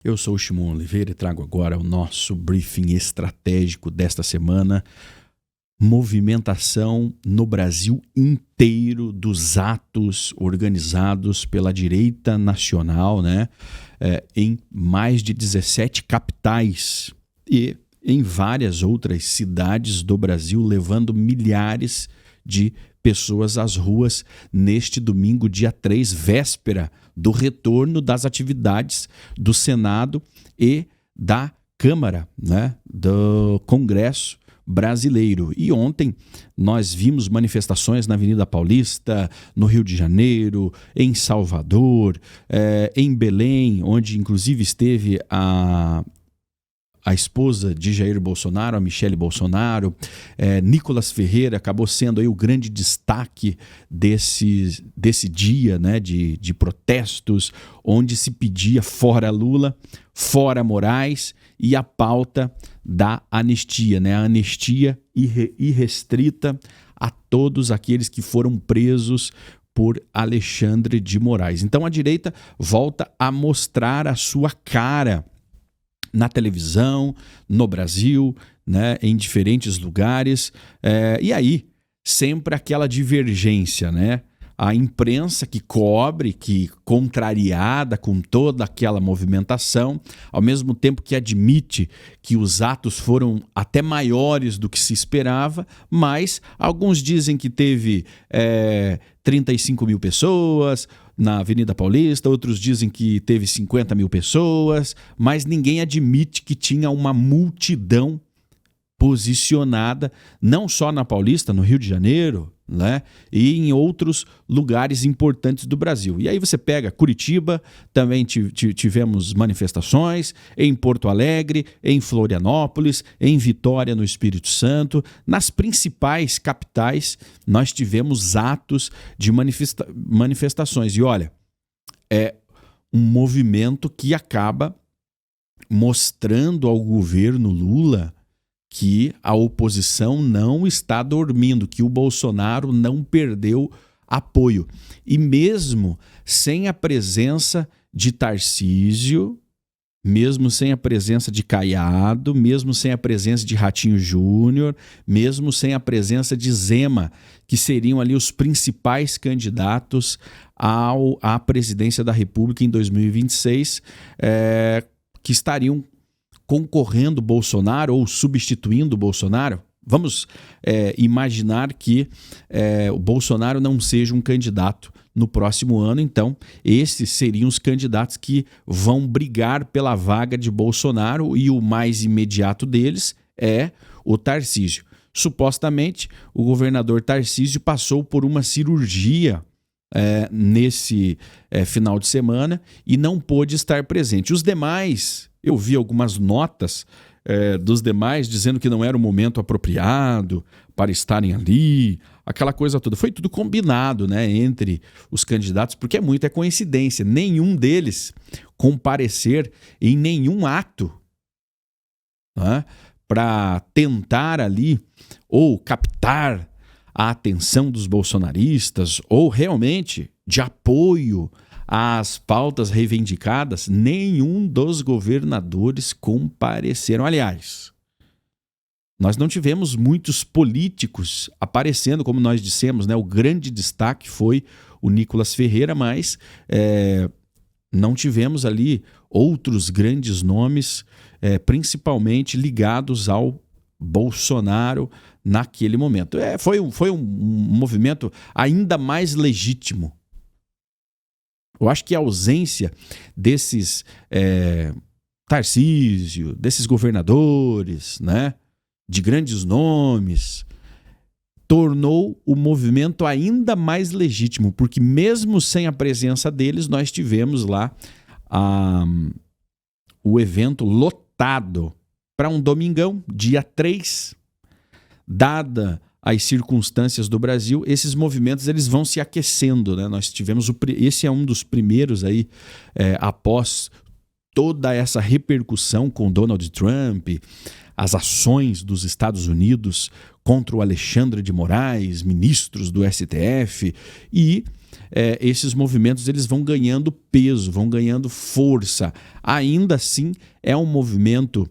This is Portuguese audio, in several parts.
Eu sou o Shimon Oliveira e trago agora o nosso briefing estratégico desta semana. Movimentação no Brasil inteiro dos atos organizados pela direita nacional, em mais de 17 capitais e em várias outras cidades do Brasil, levando milhares de pessoas às ruas neste domingo, dia 3, véspera do retorno das atividades do Senado e da Câmara, do Congresso brasileiro. E ontem nós vimos manifestações na Avenida Paulista, no Rio de Janeiro, em Salvador, em Belém, onde inclusive esteve a esposa de Jair Bolsonaro, a Michele Bolsonaro. Nicolas Ferreira acabou sendo aí o grande destaque desse dia, de protestos, onde se pedia fora Lula, fora Moraes e a pauta da anistia, a anistia irrestrita a todos aqueles que foram presos por Alexandre de Moraes. Então a direita volta a mostrar a sua cara na televisão, no Brasil, em diferentes lugares, e aí sempre aquela divergência, A imprensa que cobre, que contrariada com toda aquela movimentação, ao mesmo tempo que admite que os atos foram até maiores do que se esperava, mas alguns dizem que teve 35 mil pessoas na Avenida Paulista, outros dizem que teve 50 mil pessoas, mas ninguém admite que tinha uma multidão posicionada, não só na Paulista, no Rio de Janeiro, e em outros lugares importantes do Brasil. E aí você pega Curitiba, também tivemos manifestações, em Porto Alegre, em Florianópolis, em Vitória, no Espírito Santo. Nas principais capitais, nós tivemos atos de manifestações. E olha, é um movimento que acaba mostrando ao governo Lula que a oposição não está dormindo, que o Bolsonaro não perdeu apoio. E mesmo sem a presença de Tarcísio, mesmo sem a presença de Caiado, mesmo sem a presença de Ratinho Júnior, mesmo sem a presença de Zema, que seriam ali os principais candidatos à presidência da República em 2026, que estariam concorrendo Bolsonaro ou substituindo Bolsonaro. Vamos imaginar que o Bolsonaro não seja um candidato no próximo ano, então esses seriam os candidatos que vão brigar pela vaga de Bolsonaro, e o mais imediato deles é o Tarcísio. Supostamente, o governador Tarcísio passou por uma cirurgia nesse final de semana e não pôde estar presente. Os demais, eu vi algumas notas dos demais dizendo que não era o momento apropriado para estarem ali, aquela coisa toda. Foi tudo combinado, entre os candidatos, porque é muita coincidência. Nenhum deles comparecer em nenhum ato para tentar ali ou captar a atenção dos bolsonaristas ou realmente de apoio às pautas reivindicadas. Nenhum dos governadores compareceram. Aliás, nós não tivemos muitos políticos aparecendo, como nós dissemos, O grande destaque foi o Nicolas Ferreira, mas não tivemos ali outros grandes nomes, principalmente ligados ao Bolsonaro naquele momento. Foi um movimento ainda mais legítimo. Eu acho que a ausência desses Tarcísio, desses governadores, de grandes nomes, tornou o movimento ainda mais legítimo, porque mesmo sem a presença deles, nós tivemos lá o evento lotado para um domingão, dia 3, dada as circunstâncias do Brasil, esses movimentos eles vão se aquecendo, Nós tivemos esse é um dos primeiros aí, após toda essa repercussão com Donald Trump, as ações dos Estados Unidos contra o Alexandre de Moraes, ministros do STF, e esses movimentos eles vão ganhando peso, vão ganhando força. Ainda assim, é um movimento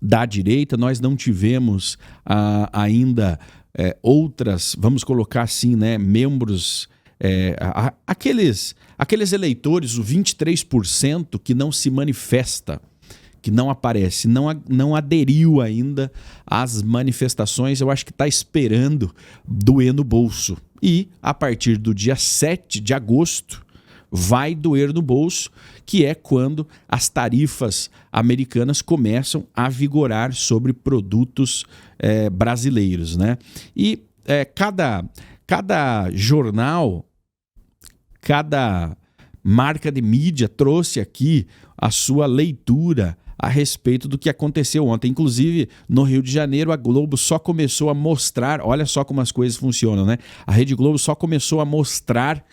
da direita. Nós não tivemos ainda outras, vamos colocar assim, né, membros, aqueles eleitores, o 23% que não se manifesta, que não aparece, não aderiu ainda às manifestações. Eu acho que está esperando doer no bolso. E a partir do dia 7 de agosto vai doer no bolso, que é quando as tarifas americanas começam a vigorar sobre produtos brasileiros, né? E cada jornal, cada marca de mídia trouxe aqui a sua leitura a respeito do que aconteceu ontem. Inclusive, no Rio de Janeiro, a Globo só começou a mostrar, olha só como as coisas funcionam, né? A Rede Globo só começou a mostrar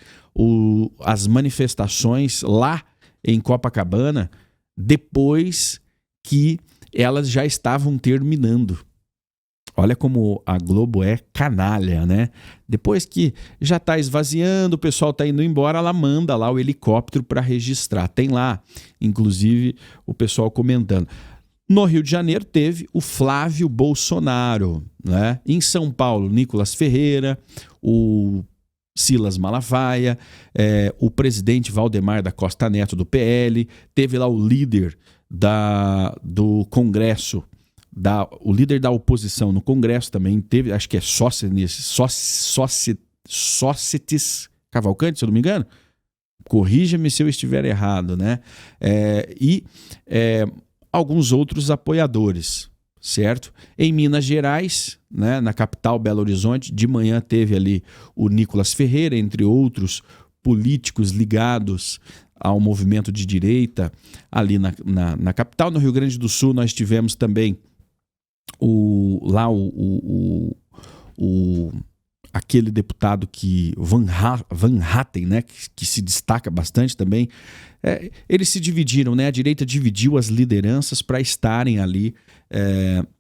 as manifestações lá em Copacabana depois que elas já estavam terminando. Olha como a Globo é canalha, né? Depois que já está esvaziando, o pessoal está indo embora, ela manda lá o helicóptero para registrar. Tem lá, inclusive, o pessoal comentando. No Rio de Janeiro teve o Flávio Bolsonaro, né? Em São Paulo, Nicolas Ferreira, o Silas Malafaia, o presidente Valdemar da Costa Neto do PL, teve lá o líder do Congresso, o líder da oposição no Congresso também teve, acho que é Sócrates Cavalcante, se eu não me engano. Corrija-me se eu estiver errado, né? E alguns outros apoiadores, certo? Em Minas Gerais, né, na capital Belo Horizonte, de manhã teve ali o Nicolas Ferreira, entre outros políticos ligados ao movimento de direita ali na capital. No Rio Grande do Sul nós tivemos também aquele deputado Van Hatten, né, que se destaca bastante também. Eles se dividiram, né? A direita dividiu as lideranças para estarem ali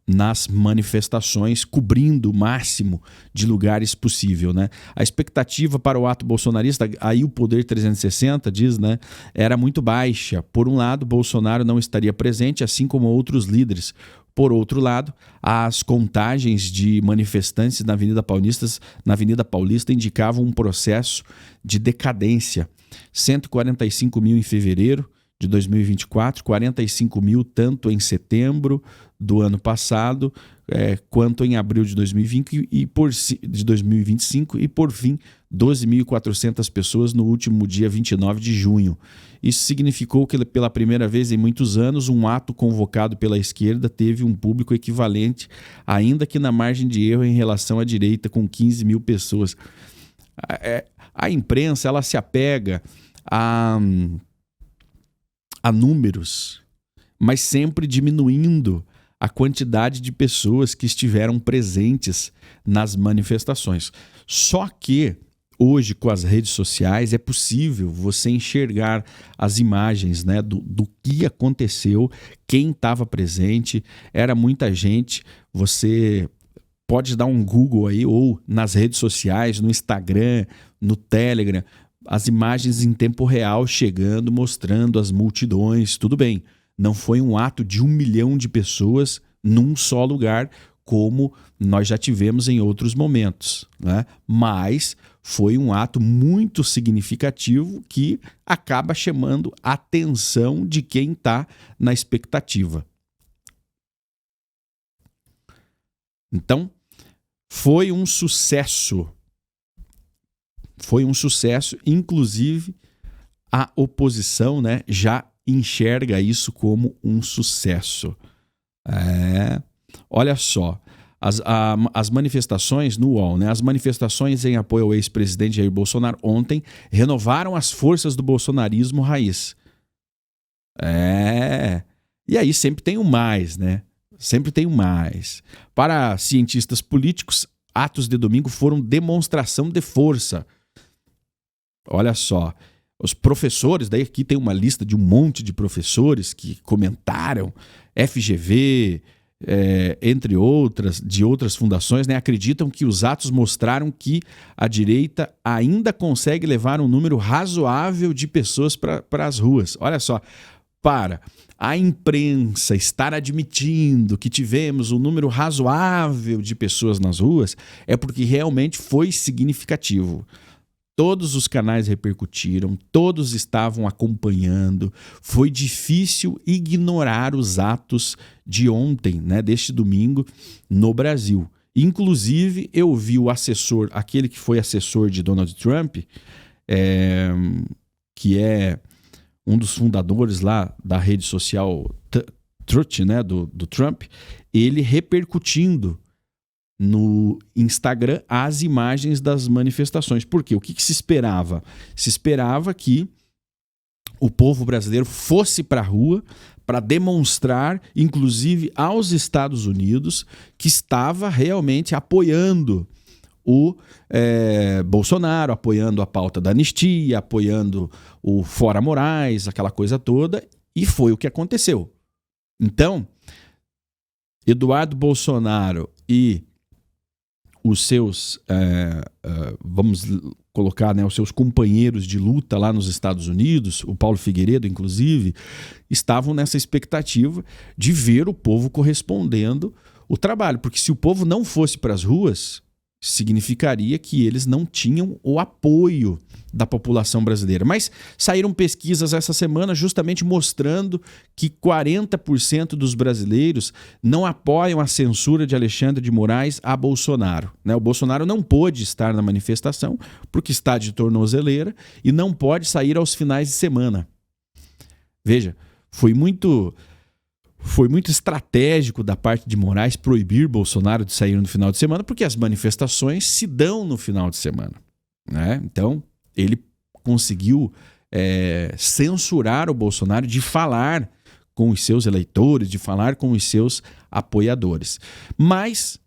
nas manifestações, cobrindo o máximo de lugares possível, né? A expectativa para o ato bolsonarista, aí o Poder 360 diz, né, era muito baixa. Por um lado, Bolsonaro não estaria presente, assim como outros líderes. Por outro lado, as contagens de manifestantes na Avenida Paulista indicavam um processo de decadência. 145 mil em fevereiro de 2024, 45 mil tanto em setembro do ano passado, quanto em abril de 2020 de 2025 e, por fim, 12.400 pessoas no último dia 29 de junho. Isso significou que, pela primeira vez em muitos anos, um ato convocado pela esquerda teve um público equivalente, ainda que na margem de erro em relação à direita, com 15 mil pessoas. A imprensa ela se apega a números, mas sempre diminuindo a quantidade de pessoas que estiveram presentes nas manifestações. Só que hoje, com as redes sociais, é possível você enxergar as imagens, né, do que aconteceu, quem estava presente. Era muita gente. Você pode dar um Google aí, ou nas redes sociais, no Instagram, no Telegram, as imagens em tempo real chegando, mostrando as multidões. Tudo bem, não foi um ato de 1 milhão de pessoas num só lugar, como nós já tivemos em outros momentos, né? Mas foi um ato muito significativo que acaba chamando a atenção de quem está na expectativa. Então, foi um sucesso. Foi um sucesso, inclusive a oposição, né, já enxerga isso como um sucesso. Olha só, as manifestações no UOL, né, as manifestações em apoio ao ex-presidente Jair Bolsonaro ontem renovaram as forças do bolsonarismo raiz. E aí sempre tem o mais, né? Sempre tem o mais. Para cientistas políticos, atos de domingo foram demonstração de força. Olha só, os professores, daí aqui tem uma lista de um monte de professores que comentaram, FGV, entre outras, de outras fundações, né, acreditam que os atos mostraram que a direita ainda consegue levar um número razoável de pessoas para as ruas. Olha só, para a imprensa estar admitindo que tivemos um número razoável de pessoas nas ruas, é porque realmente foi significativo. Todos os canais repercutiram, todos estavam acompanhando. Foi difícil ignorar os atos de ontem, né, deste domingo, no Brasil. Inclusive, eu vi o assessor, aquele que foi assessor de Donald Trump, que é um dos fundadores lá da rede social Truth, né, do Trump, ele repercutindo no Instagram as imagens das manifestações. Por quê? O que se esperava? Se esperava que o povo brasileiro fosse para a rua para demonstrar, inclusive aos Estados Unidos, que estava realmente apoiando o Bolsonaro, apoiando a pauta da anistia, apoiando o Fora Moraes, aquela coisa toda, e foi o que aconteceu. Então, Eduardo Bolsonaro e os seus, vamos colocar, né, os seus companheiros de luta lá nos Estados Unidos, o Paulo Figueiredo, inclusive, estavam nessa expectativa de ver o povo correspondendo o trabalho. Porque se o povo não fosse para as ruas, significaria que eles não tinham o apoio da população brasileira. Mas saíram pesquisas essa semana justamente mostrando que 40% dos brasileiros não apoiam a censura de Alexandre de Moraes a Bolsonaro, né? O Bolsonaro não pôde estar na manifestação porque está de tornozeleira e não pode sair aos finais de semana. Veja, foi muito estratégico da parte de Moraes proibir Bolsonaro de sair no final de semana, porque as manifestações se dão no final de semana, né? Então, ele conseguiu censurar o Bolsonaro de falar com os seus eleitores, de falar com os seus apoiadores. Mas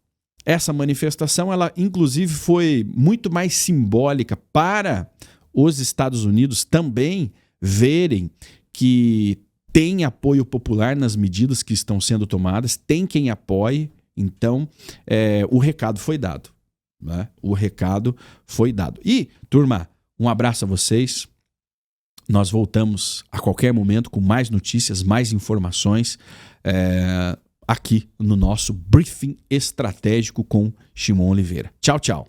essa manifestação, ela inclusive foi muito mais simbólica para os Estados Unidos também verem que tem apoio popular nas medidas que estão sendo tomadas, tem quem apoie, então o recado foi dado, né? O recado foi dado. E, turma, um abraço a vocês. Nós voltamos a qualquer momento com mais notícias, mais informações aqui no nosso Briefing Estratégico com Shimon Oliveira. Tchau, tchau.